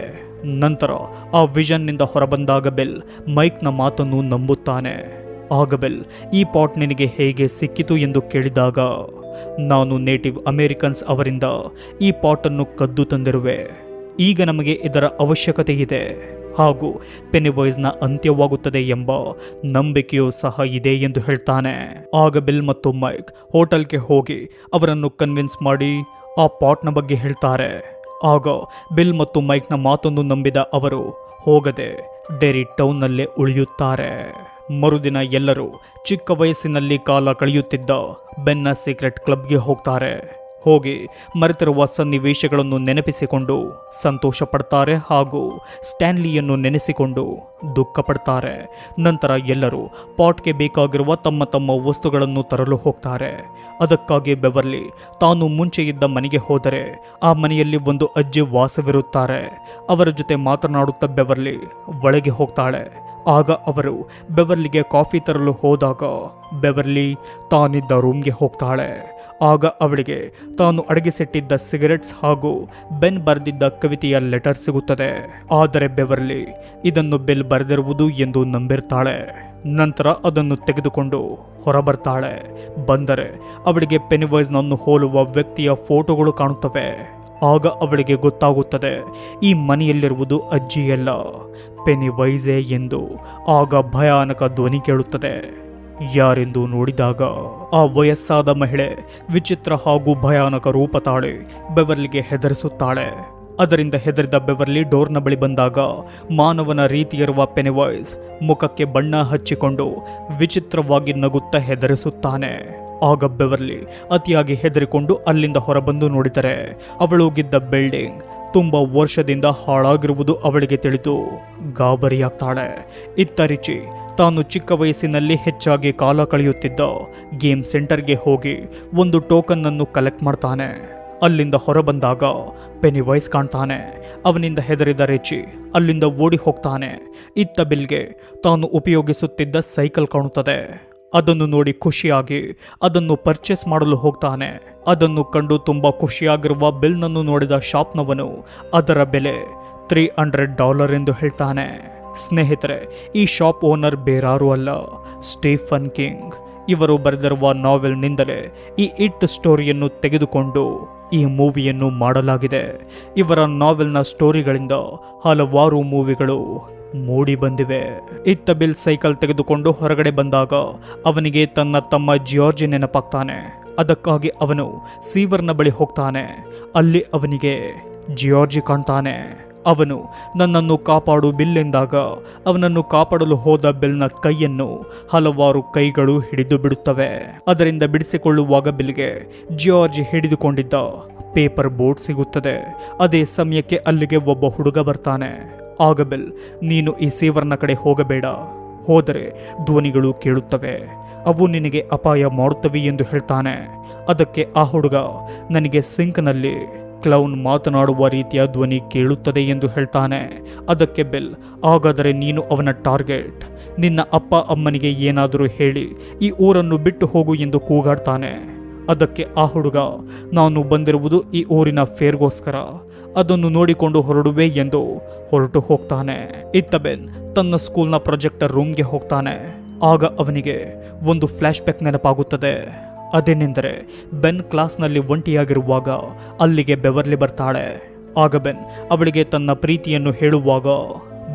ನಂತರ ಆ ವಿಷನ್ನಿಂದ ಹೊರಬಂದಾಗ ಬಿಲ್ ಮೈಕ್ನ ಮಾತನ್ನು ನಂಬುತ್ತಾನೆ. ಆಗ ಬಿಲ್ ಈ ಪಾಟ್ ನಿನಗೆ ಹೇಗೆ ಸಿಕ್ಕಿತು ಎಂದು ಕೇಳಿದಾಗ, ನಾನು ನೇಟಿವ್ ಅಮೇರಿಕನ್ಸ್ ಅವರಿಂದ ಈ ಪಾಟನ್ನು ಕದ್ದು ತಂದಿರುವೆ. ಈಗ ನಮಗೆ ಇದರ ಅವಶ್ಯಕತೆ ಇದೆ ಹಾಗೂ ಪೆನಿವೈಸ್ನ ಅಂತ್ಯವಾಗುತ್ತದೆ ಎಂಬ ನಂಬಿಕೆಯೂ ಸಹ ಇದೆ ಎಂದು ಹೇಳ್ತಾನೆ. ಆಗ ಬಿಲ್ ಮತ್ತು ಮೈಕ್ ಹೋಟೆಲ್ಗೆ ಹೋಗಿ ಅವರನ್ನು ಕನ್ವಿನ್ಸ್ ಮಾಡಿ ಆ ಪಾಟ್ನ ಬಗ್ಗೆ ಹೇಳ್ತಾರೆ. ಆಗ ಬಿಲ್ ಮತ್ತು ಮೈಕ್ನ ಮಾತನ್ನು ನಂಬಿದ ಅವರು ಹೋಗದೆ ಡೆರಿ ಟೌನ್ನಲ್ಲೇ ಉಳಿಯುತ್ತಾರೆ. ಮರುದಿನ ಎಲ್ಲರೂ ಚಿಕ್ಕ ವಯಸ್ಸಿನಲ್ಲಿ ಕಾಲ ಕಳೆಯುತ್ತಿದ್ದ ಬೆನ್ನ ಸೀಕ್ರೆಟ್ ಕ್ಲಬ್ಗೆ ಹೋಗ್ತಾರೆ. ಹೋಗಿ ಮರೆತಿರುವ ಸನ್ನಿವೇಶಗಳನ್ನು ನೆನಪಿಸಿಕೊಂಡು ಸಂತೋಷ ಪಡ್ತಾರೆ ಹಾಗೂ ಸ್ಟ್ಯಾನ್ಲಿಯನ್ನು ನೆನೆಸಿಕೊಂಡು ದುಃಖ ಪಡ್ತಾರೆ. ನಂತರ ಎಲ್ಲರೂ ಪಾಟ್ಗೆ ಬೇಕಾಗಿರುವ ತಮ್ಮ ತಮ್ಮ ವಸ್ತುಗಳನ್ನು ತರಲು ಹೋಗ್ತಾರೆ. ಅದಕ್ಕಾಗಿ ಬೆವರ್ಲಿ ತಾನು ಮುಂಚೆ ಇದ್ದ ಮನೆಗೆ ಹೋದರೆ ಆ ಮನೆಯಲ್ಲಿ ಒಂದು ಅಜ್ಜಿ ವಾಸವಿರುತ್ತಾರೆ. ಅವರ ಜೊತೆ ಮಾತನಾಡುತ್ತಾ ಬೆವರ್ಲಿ ಒಳಗೆ ಹೋಗ್ತಾಳೆ. ಆಗ ಅವರು ಬೆವರ್ಲಿಗೆ ಕಾಫಿ ತರಲು ಹೋದಾಗ ಬೆವರ್ಲಿ ತಾನಿದ್ದ ರೂಮ್ಗೆ ಹೋಗ್ತಾಳೆ. ಆಗ ಅವಳಿಗೆ ತಾನು ಅಡಗಿಸಿಟ್ಟಿದ್ದ ಸಿಗರೆಟ್ಸ್ ಹಾಗೂ ಬೆನ್ ಬರೆದಿದ್ದ ಕವಿತೆಯ ಲೆಟರ್ ಸಿಗುತ್ತದೆ. ಆದರೆ ಬೆವರ್ಲಿ ಇದನ್ನು ಬೆಲ್ ಬರೆದಿರುವುದು ಎಂದು ನಂಬಿರ್ತಾಳೆ. ನಂತರ ಅದನ್ನು ತೆಗೆದುಕೊಂಡು ಹೊರಬರ್ತಾಳೆ. ಬಂದರೆ ಅವಳಿಗೆ ಪೆನಿವೈಸ್ನನ್ನು ಹೋಲುವ ವ್ಯಕ್ತಿಯ ಫೋಟೋಗಳು ಕಾಣುತ್ತವೆ. ಆಗ ಅವಳಿಗೆ ಗೊತ್ತಾಗುತ್ತದೆ ಈ ಮನೆಯಲ್ಲಿರುವುದು ಅಜ್ಜಿಯಲ್ಲ, ಪೆನಿವೈಸೇ ಎಂದು. ಆಗ ಭಯಾನಕ ಧ್ವನಿ ಕೇಳುತ್ತದೆ. ಯಾರೆಂದು ನೋಡಿದಾಗ ಆ ವಯಸ್ಸಾದ ಮಹಿಳೆ ವಿಚಿತ್ರ ಹಾಗೂ ಭಯಾನಕ ರೂಪ ತಾಳಿ ಬೆವರ್ಲಿಗೆ ಹೆದರಿಸುತ್ತಾಳೆ. ಅದರಿಂದ ಹೆದರಿದ ಬೆವರ್ಲಿ ಡೋರ್ನ ಬಳಿ ಬಂದಾಗ ಮಾನವನ ರೀತಿಯಿರುವ ಪೆನಿವೈಸ್ ಮುಖಕ್ಕೆ ಬಣ್ಣ ಹಚ್ಚಿಕೊಂಡು ವಿಚಿತ್ರವಾಗಿ ನಗುತ್ತಾ ಹೆದರಿಸುತ್ತಾನೆ. ಆಗ ಬೆವರ್ಲಿ ಅತಿಯಾಗಿ ಹೆದರಿಕೊಂಡು ಅಲ್ಲಿಂದ ಹೊರಬಂದು ನೋಡಿದರೆ ಅವಳೋಗಿದ್ದ ಬಿಲ್ಡಿಂಗ್ ತುಂಬ ವರ್ಷದಿಂದ ಹಾಳಾಗಿರುವುದು ಅವಳಿಗೆ ತಿಳಿದು ಗಾಬರಿಯಾಗ್ತಾಳೆ. ಇತ್ತ ರಿಚಿ ತಾನು ಚಿಕ್ಕ ವಯಸ್ಸಿನಲ್ಲಿ ಹೆಚ್ಚಾಗಿ ಕಾಲ ಕಳೆಯುತ್ತಿದ್ದ ಗೇಮ್ ಸೆಂಟರ್ಗೆ ಹೋಗಿ ಒಂದು ಟೋಕನ್ ಅನ್ನು ಕಲೆಕ್ಟ್ ಮಾಡ್ತಾನೆ. ಅಲ್ಲಿಂದ ಹೊರಬಂದಾಗ ಪೆನಿವೈಸ್ ಕಾಣ್ತಾನೆ. ಅವನಿಂದ ಹೆದರಿದ ರಿಚಿ ಅಲ್ಲಿಂದ ಓಡಿ ಹೋಗ್ತಾನೆ. ಇತ್ತ ಬಿಲ್ಗೆ ತಾನು ಉಪಯೋಗಿಸುತ್ತಿದ್ದ ಸೈಕಲ್ ಕಾಣುತ್ತದೆ. ಅದನ್ನು ನೋಡಿ ಖುಷಿಯಾಗಿ ಅದನ್ನು ಪರ್ಚೇಸ್ ಮಾಡಲು ಹೋಗ್ತಾನೆ. ಅದನ್ನು ಕಂಡು ತುಂಬ ಖುಷಿಯಾಗಿರುವ ಬಿಲ್ನನ್ನು ನೋಡಿದ ಶಾಪ್ನವನು ಅದರ ಬೆಲೆ $300 ಎಂದು ಹೇಳ್ತಾನೆ. ಸ್ನೇಹಿತರೆ, ಈ ಶಾಪ್ ಓನರ್ ಬೇರಾರೂ ಅಲ್ಲ, ಸ್ಟೀಫನ್ ಕಿಂಗ್. ಇವರು ಬರೆದಿರುವ ನಾವೆಲ್ನಿಂದಲೇ ಈ ಇಟ್ ಸ್ಟೋರಿಯನ್ನು ತೆಗೆದುಕೊಂಡು ಈ ಮೂವಿಯನ್ನು ಮಾಡಲಾಗಿದೆ. ಇವರ ನಾವೆಲ್ನ ಸ್ಟೋರಿಗಳಿಂದ ಹಲವಾರು ಮೂವಿಗಳು ಮೂಡಿ ಬಂದಿವೆ. ಇತ್ತ ಬಿಲ್ ಸೈಕಲ್ ತೆಗೆದುಕೊಂಡು ಹೊರಗಡೆ ಬಂದಾಗ ಅವನಿಗೆ ತನ್ನ ತಮ್ಮ ಜಾರ್ಜ್ ನೆನಪಾಗ್ತಾನೆ. ಅದಕ್ಕಾಗಿ ಅವನು ಸೀವರ್ನ ಬಳಿ ಹೋಗ್ತಾನೆ. ಅಲ್ಲಿ ಅವನಿಗೆ ಜಾರ್ಜ್ ಕಾಣ್ತಾನೆ. ಅವನು ನನ್ನನ್ನು ಕಾಪಾಡು ಬಿಲ್ ಎಂದಾಗ ಅವನನ್ನು ಕಾಪಾಡಲು ಹೋದ ಬಿಲ್ನ ಕೈಯನ್ನು ಹಲವಾರು ಕೈಗಳು ಹಿಡಿದು ಬಿಡುತ್ತವೆ. ಅದರಿಂದ ಬಿಡಿಸಿಕೊಳ್ಳುವಾಗ ಬಿಲ್ಗೆ ಜಾರ್ಜ್ ಹಿಡಿದುಕೊಂಡಿದ್ದ ಪೇಪರ್ ಬೋಟ್ ಸಿಗುತ್ತದೆ. ಅದೇ ಸಮಯಕ್ಕೆ ಅಲ್ಲಿಗೆ ಒಬ್ಬ ಹುಡುಗ ಬರ್ತಾನೆ. ಆಗ ಬಿಲ್, ನೀನು ಈ ಸೀವರ್ನ ಕಡೆ ಹೋಗಬೇಡ, ಹೋದರೆ ಧ್ವನಿಗಳು ಕೇಳುತ್ತವೆ, ಅವು ನಿನಗೆ ಅಪಾಯ ಮಾಡುತ್ತವೆ ಎಂದು ಹೇಳ್ತಾನೆ. ಅದಕ್ಕೆ ಆ ಹುಡುಗ, ನನಗೆ ಸಿಂಕ್ನಲ್ಲಿ ಕ್ಲೌನ್ ಮಾತನಾಡುವ ರೀತಿಯ ಧ್ವನಿ ಕೇಳುತ್ತದೆ ಎಂದು ಹೇಳ್ತಾನೆ. ಅದಕ್ಕೆ ಬಿಲ್, ಹಾಗಾದರೆ ನೀನು ಅವನ ಟಾರ್ಗೆಟ್. ನಿನ್ನ ಅಪ್ಪ ಅಮ್ಮನಿಗೆ ಏನಾದರೂ ಹೇಳಿ ಈ ಊರನ್ನು ಬಿಟ್ಟು ಹೋಗು ಎಂದು ಕೂಗಾಡ್ತಾನೆ. ಅದಕ್ಕೆ ಆ ಹುಡುಗ, ನಾನು ಬಂದಿರುವುದು ಈ ಊರಿನ ಫೇರ್ಗೋಸ್ಕರ, ಅದನ್ನು ನೋಡಿಕೊಂಡು ಹೊರಡುವೆ ಎಂದು ಹೊರಟು ಹೋಗ್ತಾನೆ. ಇತ್ತ ಬೆನ್ ತನ್ನ ಸ್ಕೂಲ್ನ ಪ್ರೊಜೆಕ್ಟರ್ ರೂಮ್ಗೆ ಹೋಗ್ತಾನೆ. ಆಗ ಅವನಿಗೆ ಒಂದು ಫ್ಲ್ಯಾಶ್ ಬ್ಯಾಕ್ ನೆನಪಾಗುತ್ತದೆ. ಅದೇನೆಂದರೆ ಬೆನ್ ಕ್ಲಾಸ್ನಲ್ಲಿ ಒಂಟಿಯಾಗಿರುವಾಗ ಅಲ್ಲಿಗೆ ಬೆವರ್ಲಿ ಬರ್ತಾಳೆ. ಆಗ ಬೆನ್ ಅವಳಿಗೆ ತನ್ನ ಪ್ರೀತಿಯನ್ನು ಹೇಳುವಾಗ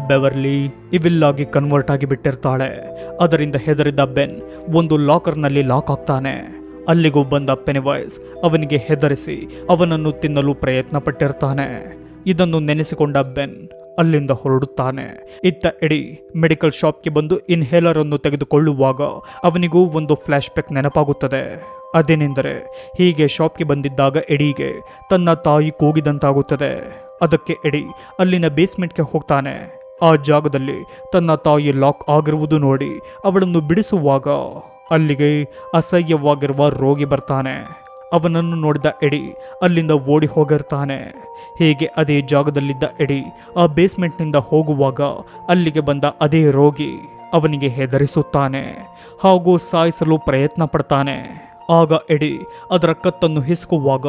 ಬೆವರ್ಲಿ ಇವಿಲ್ಲಾಗಿ ಕನ್ವರ್ಟ್ ಆಗಿ ಬಿಟ್ಟಿರ್ತಾಳೆ. ಅದರಿಂದ ಹೆದರಿದ ಬೆನ್ ಒಂದು ಲಾಕರ್ನಲ್ಲಿ ಲಾಕ್ ಆಗ್ತಾನೆ. ಅಲ್ಲಿಗೂ ಬಂದ ಪೆನಿವೈಸ್ ಅವನಿಗೆ ಹೆದರಿಸಿ ಅವನನ್ನು ತಿನ್ನಲು ಪ್ರಯತ್ನ ಪಟ್ಟಿರ್ತಾನೆ. ಇದನ್ನು ನೆನೆಸಿಕೊಂಡ ಬೆನ್ ಅಲ್ಲಿಂದ ಹೊರಡುತ್ತಾನೆ. ಇತ್ತ ಎಡಿ ಮೆಡಿಕಲ್ ಶಾಪ್ಗೆ ಬಂದು ಇನ್ಹೇಲರ್ ಅನ್ನು ತೆಗೆದುಕೊಳ್ಳುವಾಗ ಅವನಿಗೂ ಒಂದು ಫ್ಲ್ಯಾಶ್ ಬ್ಯಾಕ್ ನೆನಪಾಗುತ್ತದೆ. ಅದೇನೆಂದರೆ ಹೀಗೆ ಶಾಪ್ಗೆ ಬಂದಿದ್ದಾಗ ಎಡಿಗೆ ತನ್ನ ತಾಯಿ ಕೂಗಿದಂತಾಗುತ್ತದೆ. ಅದಕ್ಕೆ ಎಡಿ ಅಲ್ಲಿನ ಬೇಸ್ಮೆಂಟ್ಗೆ ಹೋಗ್ತಾನೆ. ಆ ಜಾಗದಲ್ಲಿ ತನ್ನ ತಾಯಿ ಲಾಕ್ ಆಗಿರುವುದು ನೋಡಿ ಅವಳನ್ನು ಬಿಡಿಸುವಾಗ ಅಲ್ಲಿಗೆ ಅಸಹ್ಯವಾಗಿರುವ ರೋಗಿ ಬರ್ತಾನೆ. ಅವನನ್ನು ನೋಡಿದ ಎಡಿ ಅಲ್ಲಿಂದ ಓಡಿ ಹೋಗಿರ್ತಾನೆ. ಹೀಗೆ ಅದೇ ಜಾಗದಲ್ಲಿದ್ದ ಎಡಿ ಆ ಬೇಸ್ಮೆಂಟ್ನಿಂದ ಹೋಗುವಾಗ ಅಲ್ಲಿಗೆ ಬಂದ ಅದೇ ರೋಗಿ ಅವನಿಗೆ ಹೆದರಿಸುತ್ತಾನೆ ಹಾಗೂ ಸಾಯಿಸಲು ಪ್ರಯತ್ನ ಪಡ್ತಾನೆ. ಆಗ ಎಡಿ ಅದರ ಕತ್ತನ್ನು ಹಿಸುಕುವಾಗ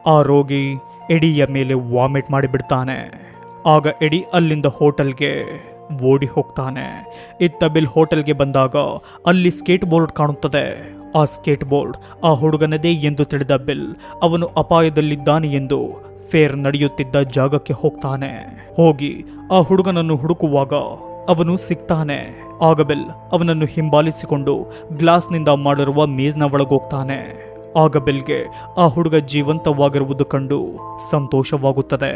ಆ ರೋಗಿ ಎಡಿಯ ಮೇಲೆ ವಾಮಿಟ್ ಮಾಡಿಬಿಡ್ತಾನೆ. ಆಗ ಎಡಿ ಅಲ್ಲಿಂದ ಹೋಟೆಲ್ಗೆ ಓಡಿ ಹೋಗ್ತಾನೆ. ಇತ್ತ ಬಿಲ್ ಹೋಟೆಲ್ಗೆ ಬಂದಾಗ ಅಲ್ಲಿ ಸ್ಕೇಟ್ ಬೋರ್ಡ್ ಕಾಣುತ್ತದೆ. ಆ ಸ್ಕೇಟ್ ಬೋರ್ಡ್ ಆ ಹುಡುಗನದೇ ಎಂದು ತಿಳಿದ ಬಿಲ್ ಅವನು ಅಪಾಯದಲ್ಲಿದ್ದಾನೆ ಎಂದು ಫೇರ್ ನಡೆಯುತ್ತಿದ್ದ ಜಾಗಕ್ಕೆ ಹೋಗ್ತಾನೆ. ಹೋಗಿ ಆ ಹುಡುಗನನ್ನು ಹುಡುಕುವಾಗ ಅವನು ಸಿಗ್ತಾನೆ. ಆಗ ಬಿಲ್ ಅವನನ್ನು ಹಿಂಬಾಲಿಸಿಕೊಂಡು ಗ್ಲಾಸ್ನಿಂದ ಮಾಡಿರುವ ಮೇಜ್ನ ಒಳಗೋಗ್ತಾನೆ. ಆಗ ಬಿಲ್ಗೆ ಆ ಹುಡುಗ ಜೀವಂತವಾಗಿರುವುದು ಕಂಡು ಸಂತೋಷವಾಗುತ್ತದೆ.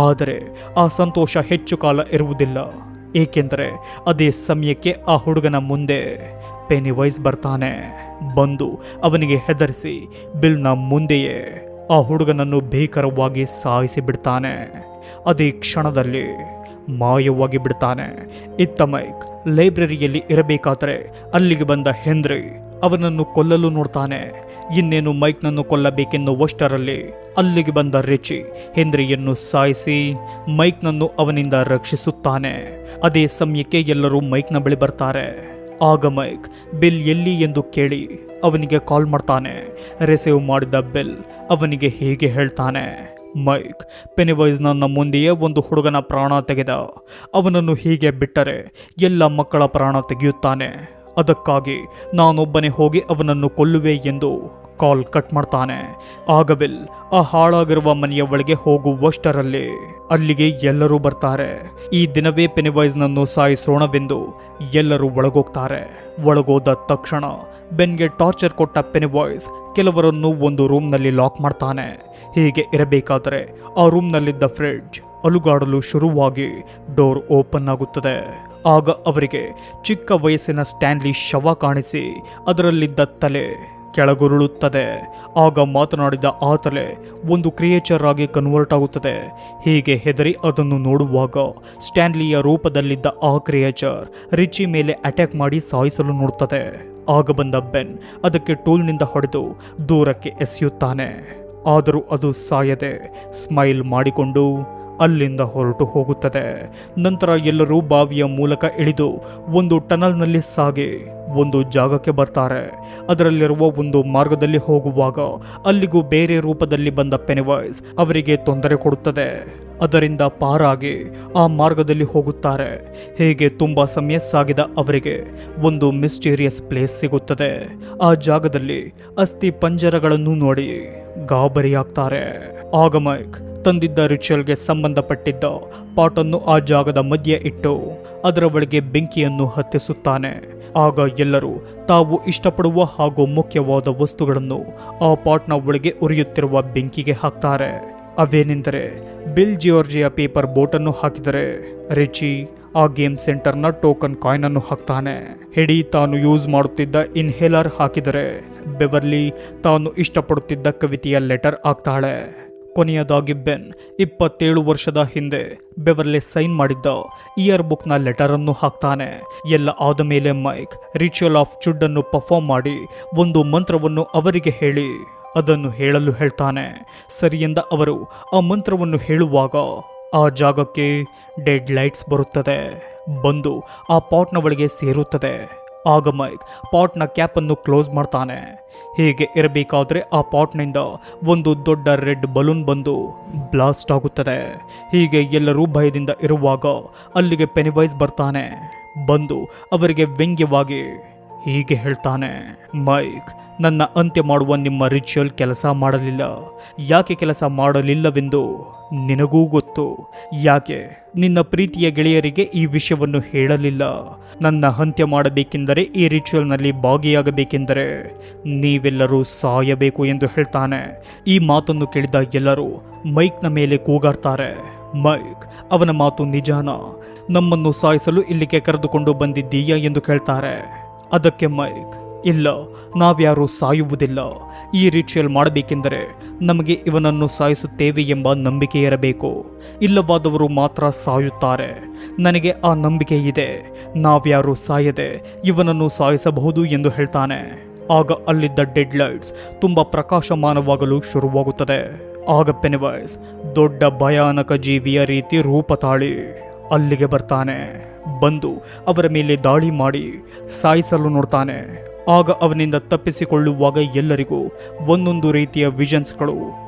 ಆದರೆ ಆ ಸಂತೋಷ ಹೆಚ್ಚು ಕಾಲ ಇರುವುದಿಲ್ಲ. ಏಕೆಂದರೆ ಅದೇ ಸಮಯಕ್ಕೆ ಆ ಹುಡುಗನ ಮುಂದೆ ಪೆನಿವೈಸ್ ಬರ್ತಾನೆ. ಬಂದು ಅವನಿಗೆ ಹೆದರಿಸಿ ಬಿಲ್ನ ಮುಂದೆಯೇ ಆ ಹುಡುಗನನ್ನು ಭೀಕರವಾಗಿ ಸಾಯಿಸಿ ಬಿಡ್ತಾನೆ. ಅದೇ ಕ್ಷಣದಲ್ಲಿ ಮಾಯವಾಗಿ ಬಿಡ್ತಾನೆ. ಇತ್ತ ಮೈಕ್ ಲೈಬ್ರರಿಯಲ್ಲಿ ಇರಬೇಕಾದರೆ ಅಲ್ಲಿಗೆ ಬಂದ ಹೆನ್ರಿ ಅವನನ್ನು ಕೊಲ್ಲಲು ನೋಡ್ತಾನೆ. ಇನ್ನೇನು ಮೈಕ್ನನ್ನು ಕೊಲ್ಲಬೇಕೆನ್ನುವಷ್ಟರಲ್ಲಿ ಅಲ್ಲಿಗೆ ಬಂದ ರಿಚಿ ಹೆನ್ರಿಯನ್ನು ಸಾಯಿಸಿ ಮೈಕ್ನನ್ನು ಅವನಿಂದ ರಕ್ಷಿಸುತ್ತಾನೆ. ಅದೇ ಸಮಯಕ್ಕೆ ಎಲ್ಲರೂ ಮೈಕ್ನ ಬಳಿ ಬರ್ತಾರೆ. ಆಗ ಮೈಕ್ ಬಿಲ್ ಎಲ್ಲಿ ಎಂದು ಕೇಳಿ ಅವನಿಗೆ ಕಾಲ್ ಮಾಡ್ತಾನೆ. ರಿಸೀವ್ ಮಾಡಿದ ಬಿಲ್ ಅವನಿಗೆ ಹೀಗೆ ಹೇಳ್ತಾನೆ, ಮೈಕ್ ಪೆನಿವೈಸ್ ನನ್ನ ಮುಂದೆಯೇ ಒಂದು ಹುಡುಗನ ಪ್ರಾಣ ತೆಗೆದ. ಅವನನ್ನು ಹೀಗೆ ಬಿಟ್ಟರೆ ಎಲ್ಲ ಮಕ್ಕಳ ಪ್ರಾಣ ತೆಗೆಯುತ್ತಾನೆ. ಅದಕ್ಕಾಗಿ ನಾನೊಬ್ಬನೇ ಹೋಗಿ ಅವನನ್ನು ಕೊಲ್ಲುವೆ ಎಂದು ಕಾಲ್ ಕಟ್ ಮಾಡ್ತಾನೆ. ಆಗ ಬಿಲ್ ಆ ಹಾಳಾಗಿರುವ ಮನೆಯ ಒಳಗೆ ಹೋಗುವಷ್ಟರಲ್ಲಿ ಅಲ್ಲಿಗೆ ಎಲ್ಲರೂ ಬರ್ತಾರೆ. ಈ ದಿನವೇ ಪೆನಿವೈಸ್ನನ್ನು ಸಾಯಿಸೋಣವೆಂದು ಎಲ್ಲರೂ ಒಳಗೋಗ್ತಾರೆ. ಒಳಗೋದ ತಕ್ಷಣ ಬೆನ್ಗೆ ಟಾರ್ಚರ್ ಕೊಟ್ಟ ಪೆನಿವೈಸ್ ಕೆಲವರನ್ನು ಒಂದು ರೂಮ್ನಲ್ಲಿ ಲಾಕ್ ಮಾಡ್ತಾನೆ. ಹೀಗೆ ಇರಬೇಕಾದರೆ ಆ ರೂಮ್ನಲ್ಲಿದ್ದ ಫ್ರಿಡ್ಜ್ ಅಲುಗಾಡಲು ಶುರುವಾಗಿ ಡೋರ್ ಓಪನ್ ಆಗುತ್ತದೆ. ಆಗ ಅವರಿಗೆ ಚಿಕ್ಕ ವಯಸ್ಸಿನ ಸ್ಟ್ಯಾನ್ಲಿ ಶವ ಕಾಣಿಸಿ ಅದರಲ್ಲಿದ್ದ ತಲೆ ಕೆಳಗುರುಳುತ್ತದೆ. ಆಗ ಮಾತನಾಡಿದ ಆ ತಲೆ ಒಂದು ಕ್ರಿಯೇಚರ್ ಆಗಿ ಕನ್ವರ್ಟ್ ಆಗುತ್ತದೆ. ಹೀಗೆ ಹೆದರಿ ಅದನ್ನು ನೋಡುವಾಗ ಸ್ಟ್ಯಾನ್ಲಿಯ ರೂಪದಲ್ಲಿದ್ದ ಆ ಕ್ರಿಯೇಚರ್ ರಿಚಿ ಮೇಲೆ ಅಟ್ಯಾಕ್ ಮಾಡಿ ಸಾಯಿಸಲು ನೋಡುತ್ತದೆ. ಆಗ ಬಂದ ಬೆನ್ ಅದಕ್ಕೆ ಟೂಲ್ನಿಂದ ಹೊಡೆದು ದೂರಕ್ಕೆ ಎಸೆಯುತ್ತಾನೆ. ಆದರೂ ಅದು ಸಾಯದೆ ಸ್ಮೈಲ್ ಮಾಡಿಕೊಂಡು ಅಲ್ಲಿಂದ ಹೊರಟು ಹೋಗುತ್ತದೆ. ನಂತರ ಎಲ್ಲರೂ ಬಾವಿಯ ಮೂಲಕ ಇಳಿದು ಒಂದು ಟನಲ್ನಲ್ಲಿ ಸಾಗಿ ಒಂದು ಜಾಗಕ್ಕೆ ಬರ್ತಾರೆ. ಅದರಲ್ಲಿರುವ ಒಂದು ಮಾರ್ಗದಲ್ಲಿ ಹೋಗುವಾಗ ಅಲ್ಲಿಗೂ ಬೇರೆ ರೂಪದಲ್ಲಿ ಬಂದ ಪೆನಿವೈಸ್ ಅವರಿಗೆ ತೊಂದರೆ ಕೊಡುತ್ತದೆ. ಅದರಿಂದ ಪಾರಾಗಿ ಆ ಮಾರ್ಗದಲ್ಲಿ ಹೋಗುತ್ತಾರೆ. ಹೀಗೆ ತುಂಬ ಸಮಯ ಸಾಗಿದ ಅವರಿಗೆ ಒಂದು ಮಿಸ್ಟೀರಿಯಸ್ ಪ್ಲೇಸ್ ಸಿಗುತ್ತದೆ. ಆ ಜಾಗದಲ್ಲಿ ಅಸ್ಥಿ ಪಂಜರಗಳನ್ನು ನೋಡಿ ಗಾಬರಿಯಾಗ್ತಾರೆ. ಆಗ ಮೈಕ್ ತಂದಿದ್ದ ರಿಚುವಲ್ಗೆ ಸಂಬಂಧಪಟ್ಟಿದ್ದ ಪಾಟನ್ನು ಆ ಜಾಗದ ಮಧ್ಯೆ ಇಟ್ಟು ಅದರ ಒಳಗೆ ಬೆಂಕಿಯನ್ನು ಹತ್ತಿಸುತ್ತಾನೆ. ಆಗ ಎಲ್ಲರೂ ತಾವು ಇಷ್ಟಪಡುವ ಹಾಗೂ ಮುಖ್ಯವಾದ ವಸ್ತುಗಳನ್ನು ಆ ಪಾಟ್ನ ಒಳಗೆ ಉರಿಯುತ್ತಿರುವ ಬೆಂಕಿಗೆ ಹಾಕ್ತಾರೆ. ಅವೇನೆಂದರೆ ಬಿಲ್ ಜಿಯೋರ್ಜಿಯ ಪೇಪರ್ ಬೋಟನ್ನು ಹಾಕಿದರೆ, ರಿಚಿ ಆ ಗೇಮ್ ಸೆಂಟರ್ನ ಟೋಕನ್ ಕಾಯಿನ್ ಅನ್ನು ಹಾಕ್ತಾನೆ. ಹೆಡಿ ತಾನು ಯೂಸ್ ಮಾಡುತ್ತಿದ್ದ ಇನ್ಹೇಲರ್ ಹಾಕಿದರೆ, ಬೆವರ್ಲಿ ತಾನು ಇಷ್ಟಪಡುತ್ತಿದ್ದ ಕವಿತೆಯ ಲೆಟರ್ ಹಾಕ್ತಾಳೆ. ಕೊನೆಯದಾಗಿ ಬೆನ್ 27 ವರ್ಷದ ಹಿಂದೆ ಬೆವರ್ಲೆ ಸೈನ್ ಮಾಡಿದ್ದ ಇಯರ್ ಬುಕ್ನ ಲೆಟರ್ ಅನ್ನು ಹಾಕ್ತಾನೆ. ಎಲ್ಲ ಆದ ಮೇಲೆ ಮೈಕ್ ರಿಚುವಲ್ ಆಫ್ ಚುಡ್ ಅನ್ನು ಪರ್ಫಾರ್ಮ್ ಮಾಡಿ ಒಂದು ಮಂತ್ರವನ್ನು ಅವರಿಗೆ ಹೇಳಿ ಅದನ್ನು ಹೇಳಲು ಹೇಳ್ತಾನೆ. ಸರಿಯೆಂದ ಅವರು ಆ ಮಂತ್ರವನ್ನು ಹೇಳುವಾಗ ಆ ಜಾಗಕ್ಕೆ ಡೆಡ್ ಲೈಟ್ಸ್ ಬರುತ್ತದೆ. ಬಂದು ಆ ಪಾಟ್ನ ಒಳಗೆ ಸೇರುತ್ತದೆ. ಆಗ ಮೈಕ್ ಪಾಟ್ನ ಕ್ಯಾಪನ್ನು ಕ್ಲೋಸ್ ಮಾಡ್ತಾನೆ. ಹೀಗೆ ಇರಬೇಕಾದ್ರೆ ಆ ಪಾಟ್ನಿಂದ ಒಂದು ದೊಡ್ಡ ರೆಡ್ ಬಲೂನ್ ಬಂದು ಬ್ಲಾಸ್ಟ್ ಆಗುತ್ತದೆ. ಹೀಗೆ ಎಲ್ಲರೂ ಭಯದಿಂದ ಇರುವಾಗ ಅಲ್ಲಿಗೆ ಪೆನಿವೈಸ್ ಬರ್ತಾನೆ. ಬಂದು ಅವರಿಗೆ ವ್ಯಂಗ್ಯವಾಗಿ ಹೀಗೆ ಹೇಳ್ತಾನೆ, ಮೈಕ್ ನನ್ನ ಅಂತ್ಯ ಮಾಡುವ ನಿಮ್ಮ ರಿಚುವಲ್ ಕೆಲಸ ಮಾಡಲಿಲ್ಲ. ಯಾಕೆ ಕೆಲಸ ಮಾಡಲಿಲ್ಲವೆಂದು ನಿನಗೂ ಗೊತ್ತು. ಯಾಕೆ ನಿನ್ನ ಪ್ರೀತಿಯ ಗೆಳೆಯರಿಗೆ ಈ ವಿಷಯವನ್ನು ಹೇಳಲಿಲ್ಲ? ನನ್ನ ಅಂತ್ಯ ಮಾಡಬೇಕೆಂದರೆ, ಈ ರಿಚುವಲ್ನಲ್ಲಿ ಭಾಗಿಯಾಗಬೇಕೆಂದರೆ ನೀವೆಲ್ಲರೂ ಸಾಯಬೇಕು ಎಂದು ಹೇಳ್ತಾನೆ. ಈ ಮಾತನ್ನು ಕೇಳಿದ ಎಲ್ಲರೂ ಮೈಕ್ನ ಮೇಲೆ ಕೂಗಾಡ್ತಾರೆ. ಮೈಕ್ ಅವನ ಮಾತು ನಿಜಾನ? ನಮ್ಮನ್ನು ಸಾಯಿಸಲು ಇಲ್ಲಿಗೆ ಕರೆದುಕೊಂಡು ಬಂದಿದ್ದೀಯಾ ಎಂದು ಕೇಳ್ತಾರೆ. ಅದಕ್ಕೆ ಮೈಕ್, ಇಲ್ಲ, ನಾವ್ಯಾರೂ ಸಾಯುವುದಿಲ್ಲ. ಈ ರಿಚುವಲ್ ಮಾಡಬೇಕೆಂದರೆ ನಮಗೆ ಇವನನ್ನು ಸಾಯಿಸುತ್ತೇವೆ ಎಂಬ ನಂಬಿಕೆ ಇರಬೇಕು. ಇಲ್ಲವಾದವರು ಮಾತ್ರ ಸಾಯುತ್ತಾರೆ. ನನಗೆ ಆ ನಂಬಿಕೆ ಇದೆ. ನಾವ್ಯಾರೂ ಸಾಯದೆ ಇವನನ್ನು ಸಾಯಿಸಬಹುದು ಎಂದು ಹೇಳ್ತಾನೆ. ಆಗ ಅಲ್ಲಿದ್ದ ಡೆಡ್ ಲೈಟ್ಸ್ ತುಂಬ ಪ್ರಕಾಶಮಾನವಾಗಲು ಶುರುವಾಗುತ್ತದೆ. ಆಗ ಪೆನಿವೈಸ್ ದೊಡ್ಡ ಭಯಾನಕ ಜೀವಿಯ ರೀತಿ ರೂಪ ತಾಳಿ ಅಲ್ಲಿಗೆ ಬರ್ತಾನೆ. ಬಂದು ಅವರ ಮೇಲೆ ದಾಳಿ ಮಾಡಿ ಸಾಯಿಸಲು ನೋಡ್ತಾನೆ. ಆಗ ಅವನಿಂದ ತಪ್ಪಿಸಿಕೊಳ್ಳುವಾಗ ಎಲ್ಲರಿಗೂ ಒಂದೊಂದು ರೀತಿಯ ವಿಷನ್ಸ್ಗಳು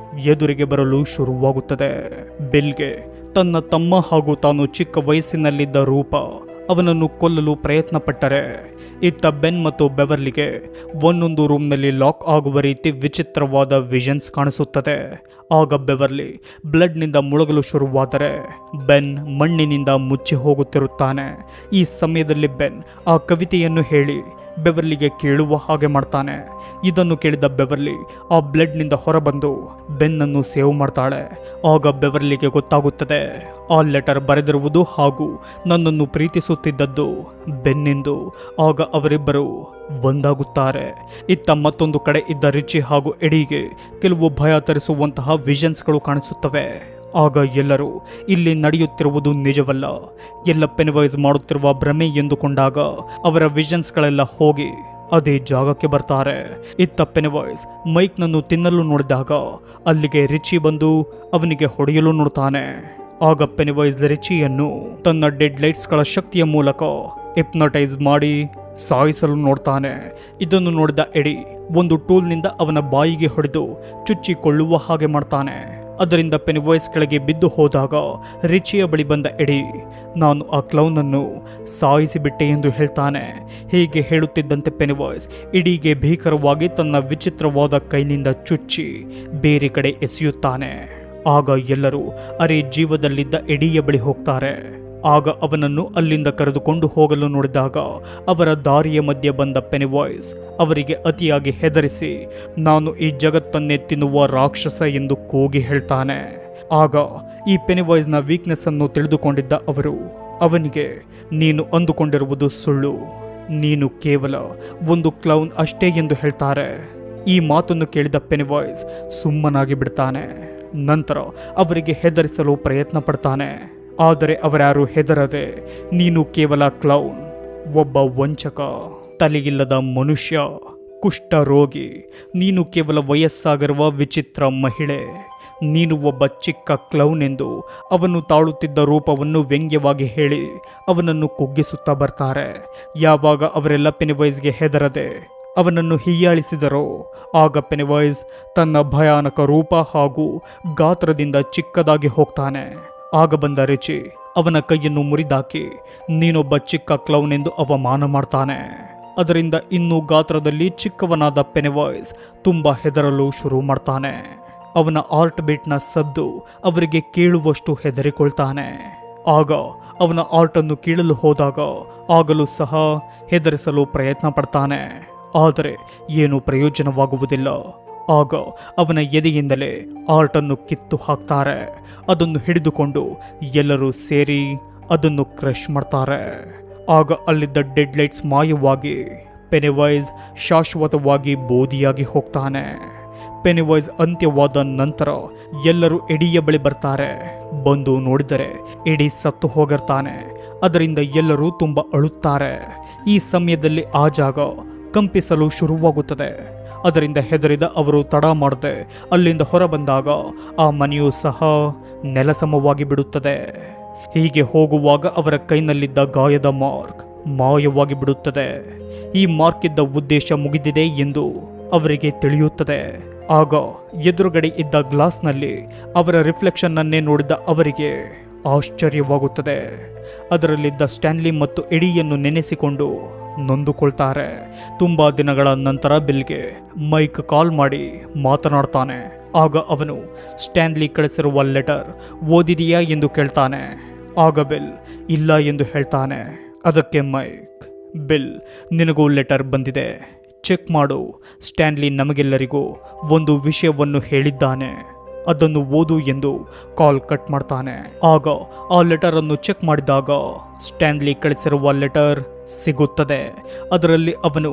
ಎದುರಿಗೆ ಬರಲು ಶುರುವಾಗುತ್ತದೆ. ಬಿಲ್ಗೆ ತನ್ನ ತಮ್ಮ ಹಾಗೂ ತಾನು ಚಿಕ್ಕ ವಯಸ್ಸಿನಲ್ಲಿದ್ದ ರೂಪ ಅವನನ್ನು ಕೊಲ್ಲಲು ಪ್ರಯತ್ನ ಪಟ್ಟರೆ, ಇತ್ತ ಬೆನ್ ಮತ್ತು ಬೆವರ್ಲಿಗೆ ಒಂದೊಂದು ರೂಮ್ನಲ್ಲಿ ಲಾಕ್ ಆಗುವ ರೀತಿ ವಿಚಿತ್ರವಾದ ವಿಷನ್ಸ್ ಕಾಣಿಸುತ್ತದೆ. ಆಗ ಬೆವರ್ಲಿ ಬ್ಲಡ್ನಿಂದ ಮುಳುಗಲು ಶುರುವಾದರೆ ಬೆನ್ ಮಣ್ಣಿನಿಂದ ಮುಚ್ಚಿ ಹೋಗುತ್ತಿರುತ್ತಾನೆ. ಈ ಸಮಯದಲ್ಲಿ ಬೆನ್ ಆ ಕವಿತೆಯನ್ನು ಹೇಳಿ ಬೆವರ್ಲಿಗೆ ಕೇಳುವ ಹಾಗೆ ಮಾಡ್ತಾನೆ. ಇದನ್ನು ಕೇಳಿದ ಬೆವರ್ಲಿ ಆ ಬ್ಲಡ್ನಿಂದ ಹೊರಬಂದು ಬೆನ್ನನ್ನು ಸೇವ್ ಮಾಡ್ತಾಳೆ. ಆಗ ಬೆವರ್ಲಿಗೆ ಗೊತ್ತಾಗುತ್ತದೆ ಆ ಲೆಟರ್ ಬರೆದಿರುವುದು ಹಾಗೂ ನನ್ನನ್ನು ಪ್ರೀತಿಸುತ್ತಿದ್ದದ್ದು ಬೆನ್ನೆಂದು. ಆಗ ಅವರಿಬ್ಬರು ಒಂದಾಗುತ್ತಾರೆ. ಇತ್ತ ಮತ್ತೊಂದು ಕಡೆ ಇದ್ದ ರಿಚಿ ಹಾಗೂ ಎಡಿಗೆ ಕೆಲವು ಭಯ ತರಿಸುವಂತಹ ವಿಷನ್ಸ್ಗಳು ಕಾಣಿಸುತ್ತವೆ. ಆಗ ಎಲ್ಲರೂ ಇಲ್ಲಿ ನಡೆಯುತ್ತಿರುವುದು ನಿಜವಲ್ಲ, ಎಲ್ಲ ಪೆನ್ವೈಸ್ ಮಾಡುತ್ತಿರುವ ಭ್ರಮೆ ಎಂದುಕೊಂಡಾಗ ಅವರ ವಿಷನ್ಸ್ಗಳೆಲ್ಲ ಹೋಗಿ ಅದೇ ಜಾಗಕ್ಕೆ ಬರ್ತಾರೆ. ಇತ್ತ ಪೆನ್ವೈಸ್ ಮೈಕ್ನನ್ನು ತಿನ್ನಲು ನೋಡಿದಾಗ ಅಲ್ಲಿಗೆ ರಿಚಿ ಬಂದು ಅವನಿಗೆ ಹೊಡೆಯಲು ನೋಡ್ತಾನೆ. ಆಗ ಪೆನ್ವೈಸ್ ರಿಚಿಯನ್ನು ತನ್ನ ಡೆಡ್ ಲೈಟ್ಸ್ಗಳ ಶಕ್ತಿಯ ಮೂಲಕ ಹಿಪ್ನಟೈಸ್ ಮಾಡಿ ಸಾಯಿಸಲು ನೋಡ್ತಾನೆ. ಇದನ್ನು ನೋಡಿದ ಎಡಿ ಒಂದು ಟೂಲ್ನಿಂದ ಅವನ ಬಾಯಿಗೆ ಹೊಡೆದು ಚುಚ್ಚಿಕೊಳ್ಳುವ ಹಾಗೆ ಮಾಡ್ತಾನೆ. ಅದರಿಂದ ಪೆನ್ವೈಸ್ ಕೆಳಗೆ ಬಿದ್ದು ಹೋದಾಗ ರಿಚಿಯ ಬಳಿ ಬಂದ ಎಡಿ ನಾನು ಆ ಕ್ಲೌನನ್ನು ಸಾಯಿಸಿಬಿಟ್ಟೆ ಎಂದು ಹೇಳ್ತಾನೆ. ಹೀಗೆ ಹೇಳುತ್ತಿದ್ದಂತೆ ಪೆನ್ವೈಸ್ ಎಡಿಗೆ ಭೀಕರವಾಗಿ ತನ್ನ ವಿಚಿತ್ರವಾದ ಕೈನಿಂದ ಚುಚ್ಚಿ ಬೇರೆ ಕಡೆ ಎಸೆಯುತ್ತಾನೆ. ಆಗ ಎಲ್ಲರೂ ಅರೆ ಜೀವದಲ್ಲಿದ್ದ ಎಡಿಯ ಬಳಿ ಹೋಗ್ತಾರೆ. ಆಗ ಅವನನ್ನು ಅಲ್ಲಿಂದ ಕರೆದುಕೊಂಡು ಹೋಗಲು ನೋಡಿದಾಗ ಅವರ ದಾರಿಯ ಮಧ್ಯೆ ಬಂದ ಪೆನ್ವೈಸ್ ಅವರಿಗೆ ಅತಿಯಾಗಿ ಹೆದರಿಸಿ ನಾನು ಈ ಜಗತ್ತನ್ನೇ ತಿನ್ನುವ ರಾಕ್ಷಸ ಎಂದು ಕೂಗಿ ಹೇಳ್ತಾನೆ. ಆಗ ಈ ಪೆನ್ವೈಸ್ನ ವೀಕ್ನೆಸ್ ಅನ್ನು ತಿಳಿದುಕೊಂಡಿದ್ದ ಅವರು ಅವನಿಗೆ ನೀನು ಅಂದುಕೊಂಡಿರುವುದು ಸುಳ್ಳು, ನೀನು ಕೇವಲ ಒಂದು ಕ್ಲೌನ್ ಅಷ್ಟೇ ಎಂದು ಹೇಳ್ತಾರೆ. ಈ ಮಾತನ್ನು ಕೇಳಿದ ಪೆನ್ವೈಸ್ ಸುಮ್ಮನಾಗಿ ಬಿಡ್ತಾನೆ. ನಂತರ ಅವರಿಗೆ ಹೆದರಿಸಲು ಪ್ರಯತ್ನ ಪಡ್ತಾನೆ. ಆದರೆ ಅವರ್ಯಾರು ಹೆದರದೆ ನೀನು ಕೇವಲ ಕ್ಲೌನ್, ಒಬ್ಬ ವಂಚಕ, ತಲೆಯಿಲ್ಲದ ಮನುಷ್ಯ, ಕುಷ್ಠರೋಗಿ, ನೀನು ಕೇವಲ ವಯಸ್ಸಾಗಿರುವ ವಿಚಿತ್ರ ಮಹಿಳೆ, ನೀನು ಒಬ್ಬ ಚಿಕ್ಕ ಕ್ಲೌನ್ ಎಂದು ಅವನು ತಾಳುತ್ತಿದ್ದ ರೂಪವನ್ನು ವ್ಯಂಗ್ಯವಾಗಿ ಹೇಳಿ ಅವನನ್ನು ಕುಗ್ಗಿಸುತ್ತಾ ಬರ್ತಾರೆ. ಯಾವಾಗ ಅವರೆಲ್ಲ ಪೆನ್ವೈಸ್ಗೆ ಹೆದರದೆ ಅವನನ್ನು ಹೀಯಾಳಿಸಿದರೋ ಆಗ ಪೆನ್ವೈಸ್ ತನ್ನ ಭಯಾನಕ ರೂಪ ಹಾಗೂ ಗಾತ್ರದಿಂದ ಚಿಕ್ಕದಾಗಿ ಹೋಗ್ತಾನೆ. ಆಗ ಬಂದ ರಿಚಿ ಅವನ ಕೈಯನ್ನು ಮುರಿದಾಕಿ ನೀನೊಬ್ಬ ಚಿಕ್ಕ ಕ್ಲೌನ್ ಎಂದು ಅವಮಾನ ಮಾಡ್ತಾನೆ. ಅದರಿಂದ ಇನ್ನೂ ಗಾತ್ರದಲ್ಲಿ ಚಿಕ್ಕವನಾದ ಪೆನ್ವೈಸ್ ತುಂಬ ಹೆದರಲು ಶುರು ಮಾಡ್ತಾನೆ. ಅವನ ಆರ್ಟ್ ಬೀಟ್ನ ಸದ್ದು ಅವರಿಗೆ ಕೇಳುವಷ್ಟು ಹೆದರಿಕೊಳ್ತಾನೆ. ಆಗ ಅವನ ಆರ್ಟನ್ನು ಕೀಳಲು ಹೋದಾಗ ಆಗಲೂ ಸಹ ಹೆದರಿಸಲು ಪ್ರಯತ್ನ ಪಡ್ತಾನೆ. ಆದರೆ ಏನೂ ಪ್ರಯೋಜನವಾಗುವುದಿಲ್ಲ. ಆಗ ಅವನ ಎದೆಯಿಂದಲೇ ಆರ್ಟನ್ನು ಕಿತ್ತು ಹಾಕ್ತಾರೆ. ಅದನ್ನು ಹಿಡಿದುಕೊಂಡು ಎಲ್ಲರೂ ಸೇರಿ ಅದನ್ನು ಕ್ರಶ್ ಮಾಡ್ತಾರೆ. ಆಗ ಅಲ್ಲಿದ್ದ ಡೆಡ್ ಲೈಟ್ಸ್ ಮಾಯವಾಗಿ ಪೆನ್ವೈಸ್ ಶಾಶ್ವತವಾಗಿ ಬೋಧಿಯಾಗಿ ಹೋಗ್ತಾನೆ. ಪೆನ್ವೈಸ್ ಅಂತ್ಯವಾದ ನಂತರ ಎಲ್ಲರೂ ಎಡಿಯ ಬಳಿ ಬರ್ತಾರೆ. ಬಂದು ನೋಡಿದರೆ ಎಡಿ ಸತ್ತು ಹೋಗಿರ್ತಾನೆ. ಅದರಿಂದ ಎಲ್ಲರೂ ತುಂಬ ಅಳುತ್ತಾರೆ. ಈ ಸಮಯದಲ್ಲಿ ಆ ಜಾಗ ಕಂಪಿಸಲು ಶುರುವಾಗುತ್ತದೆ. ಅದರಿಂದ ಹೆದರಿದ ಅವರು ತಡ ಮಾಡದೆ ಅಲ್ಲಿಂದ ಹೊರಬಂದಾಗ ಆ ಮನೆಯೂ ಸಹ ನೆಲಸಮವಾಗಿ ಬಿಡುತ್ತದೆ. ಹೀಗೆ ಹೋಗುವಾಗ ಅವರ ಕೈನಲ್ಲಿದ್ದ ಗಾಯದ ಮಾರ್ಕ್ ಮಾಯವಾಗಿ ಬಿಡುತ್ತದೆ. ಈ ಮಾರ್ಕ್ ಇದ್ದ ಉದ್ದೇಶ ಮುಗಿದಿದೆ ಎಂದು ಅವರಿಗೆ ತಿಳಿಯುತ್ತದೆ. ಆಗ ಎದುರುಗಡೆ ಇದ್ದ ಗ್ಲಾಸ್ನಲ್ಲಿ ಅವರ ರಿಫ್ಲೆಕ್ಷನ್ನನ್ನೇ ನೋಡಿದ ಅವರಿಗೆ ಆಶ್ಚರ್ಯವಾಗುತ್ತದೆ. ಅದರಲ್ಲಿದ್ದ ಸ್ಟ್ಯಾನ್ಲಿ ಮತ್ತು ಎಡಿಯನ್ನು ನೆನೆಸಿಕೊಂಡು ನೊಂದುಕೊಳ್ತಾರೆ. ತುಂಬ ದಿನಗಳ ನಂತರ ಬಿಲ್ಗೆ ಮೈಕ್ ಕಾಲ್ ಮಾಡಿ ಮಾತನಾಡ್ತಾನೆ. ಆಗ ಅವನು ಸ್ಟ್ಯಾನ್ಲಿ ಕಳಿಸಿರುವ ಲೆಟರ್ ಓದಿದೆಯಾ ಎಂದು ಕೇಳ್ತಾನೆ. ಆಗ ಬಿಲ್ ಇಲ್ಲ ಎಂದು ಹೇಳ್ತಾನೆ. ಅದಕ್ಕೆ ಮೈಕ್ ಬಿಲ್ ನಿನಗೂ ಲೆಟರ್ ಬಂದಿದೆ, ಚೆಕ್ ಮಾಡು. ಸ್ಟ್ಯಾನ್ಲಿ ನಮಗೆಲ್ಲರಿಗೂ ಒಂದು ವಿಷಯವನ್ನು ಹೇಳಿದ್ದಾನೆ, ಅದನ್ನು ಓದು ಎಂದು ಕಾಲ್ ಕಟ್ ಮಾಡ್ತಾನೆ. ಆಗ ಆ ಲೆಟರ್ ಅನ್ನು ಚೆಕ್ ಮಾಡಿದಾಗ ಸ್ಟ್ಯಾನ್ಲಿ ಕಳಿಸಿರುವ ಲೆಟರ್ ಸಿಗುತ್ತದೆ. ಅದರಲ್ಲಿ ಅವನು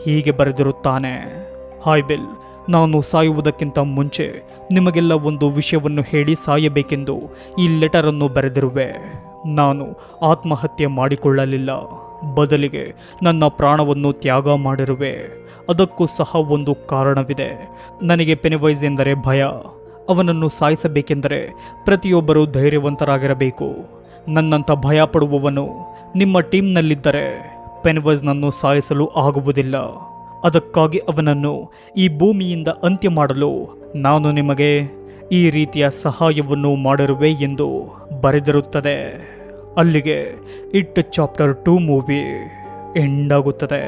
ಹೀಗೆ ಬರೆದಿರುತ್ತಾನೆ. ಹಾಯ್ ಬಿಲ್, ನಾನು ಸಾಯುವುದಕ್ಕಿಂತ ಮುಂಚೆ ನಿಮಗೆಲ್ಲ ಒಂದು ವಿಷಯವನ್ನು ಹೇಳಿ ಸಾಯಬೇಕೆಂದು ಈ ಲೆಟರನ್ನು ಬರೆದಿರುವೆ. ನಾನು ಆತ್ಮಹತ್ಯೆ ಮಾಡಿಕೊಳ್ಳಲಿಲ್ಲ, ಬದಲಿಗೆ ನನ್ನ ಪ್ರಾಣವನ್ನು ತ್ಯಾಗ ಮಾಡಿರುವೆ. ಅದಕ್ಕೂ ಸಹ ಒಂದು ಕಾರಣವಿದೆ. ನನಗೆ ಪೆನ್ವೈಸ್ ಎಂದರೆ ಭಯ. ಅವನನ್ನು ಸಾಯಿಸಬೇಕೆಂದರೆ ಪ್ರತಿಯೊಬ್ಬರೂ ಧೈರ್ಯವಂತರಾಗಿರಬೇಕು. ನನ್ನಂಥ ಭಯ ಪಡುವವನು ನಿಮ್ಮ ಟೀಮ್ನಲ್ಲಿದ್ದರೆ ಪೆನ್ವೈಸ್ನನ್ನು ಸಾಯಿಸಲು ಆಗುವುದಿಲ್ಲ. ಅದಕ್ಕಾಗಿ ಅವನನ್ನು ಈ ಭೂಮಿಯಿಂದ ಅಂತ್ಯ ಮಾಡಲು ನಾನು ನಿಮಗೆ ಈ ರೀತಿಯ ಸಹಾಯವನ್ನು ಮಾಡಿರುವೆ ಎಂದು ಬರೆದಿರುತ್ತದೆ. ಅಲ್ಲಿಗೆ ಇಟ್ ಚಾಪ್ಟರ್ 2 ಮೂವಿ ಎಂಡ್ ಆಗುತ್ತದೆ.